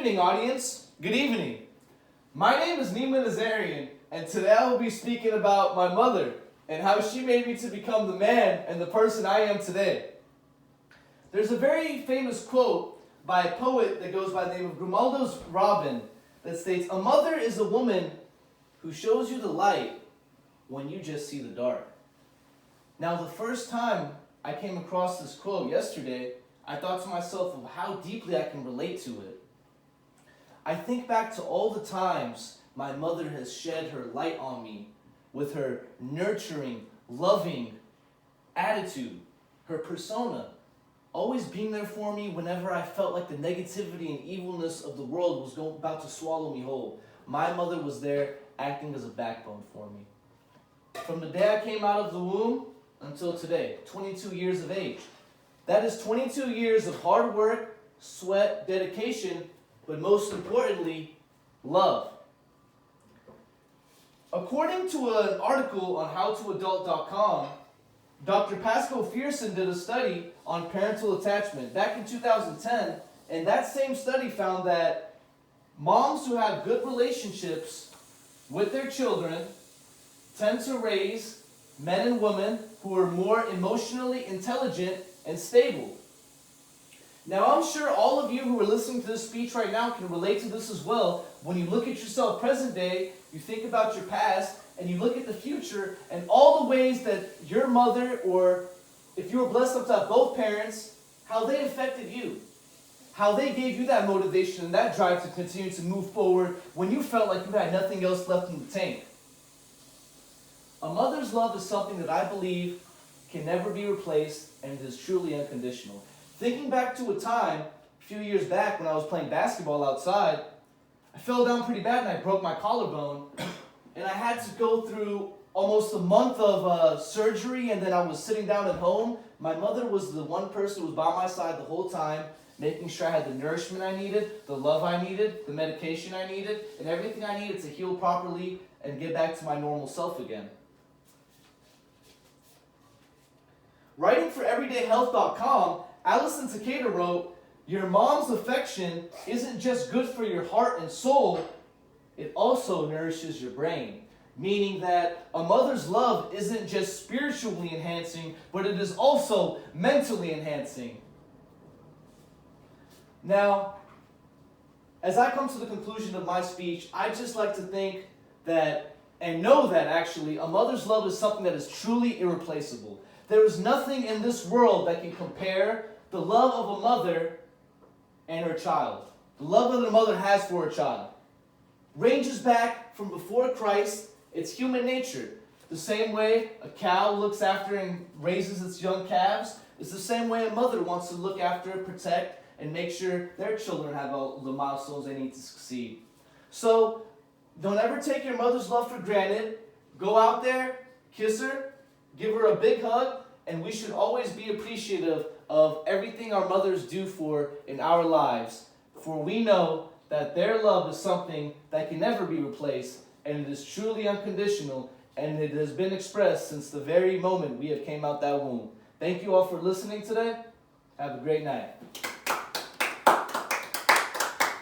evening, audience. Good evening. My name is Nima Nazerian, and today I will be speaking about my mother and how she made me to become the man and the person I am today. There's a very famous quote by a poet that goes by the name of Grimaldo's Robin that states, "A mother is a woman who shows you the light when you just see the dark." Now, the first time I came across this quote yesterday, I thought to myself of how deeply I can relate to it. I think back to all the times my mother has shed her light on me with her nurturing, loving attitude, her persona, always being there for me whenever I felt like the negativity and evilness of the world was about to swallow me whole. My mother was there acting as a backbone for me. From the day I came out of the womb until today, 22 years of age. That is 22 years of hard work, sweat, dedication, but most importantly, love. According to an article on howtoadult.com, Dr. Pascal Fierson did a study on parental attachment back in 2010, and that same study found that moms who have good relationships with their children tend to raise men and women who are more emotionally intelligent and stable. Now, I'm sure all of you who are listening to this speech right now can relate to this as well. When you look at yourself present day, you think about your past, and you look at the future, and all the ways that your mother, or if you were blessed enough to have both parents, how they affected you. How they gave you that motivation and that drive to continue to move forward when you felt like you had nothing else left in the tank. A mother's love is something that I believe can never be replaced, and it is truly unconditional. Thinking back to a time, a few years back when I was playing basketball outside, I fell down pretty bad and I broke my collarbone. And I had to go through almost a month of surgery, and then I was sitting down at home. My mother was the one person who was by my side the whole time, making sure I had the nourishment I needed, the love I needed, the medication I needed, and everything I needed to heal properly and get back to my normal self again. Writing for EverydayHealth.com, Allison Takeda wrote, "Your mom's affection isn't just good for your heart and soul, it also nourishes your brain." Meaning that a mother's love isn't just spiritually enhancing, but it is also mentally enhancing. Now, as I come to the conclusion of my speech, I'd just like to think that, and know that actually, a mother's love is something that is truly irreplaceable. There is nothing in this world that can compare the love of a mother and her child. The love that a mother has for her child ranges back from before Christ. It's human nature. The same way a cow looks after and raises its young calves, it's the same way a mother wants to look after, protect, and make sure their children have all the milestones they need to succeed. So, don't ever take your mother's love for granted. Go out there, kiss her, give her a big hug, and we should always be appreciative of everything our mothers do in our lives, for we know that their love is something that can never be replaced, and it is truly unconditional, and it has been expressed since the very moment we have came out that womb. Thank you all for listening today. Have a great night.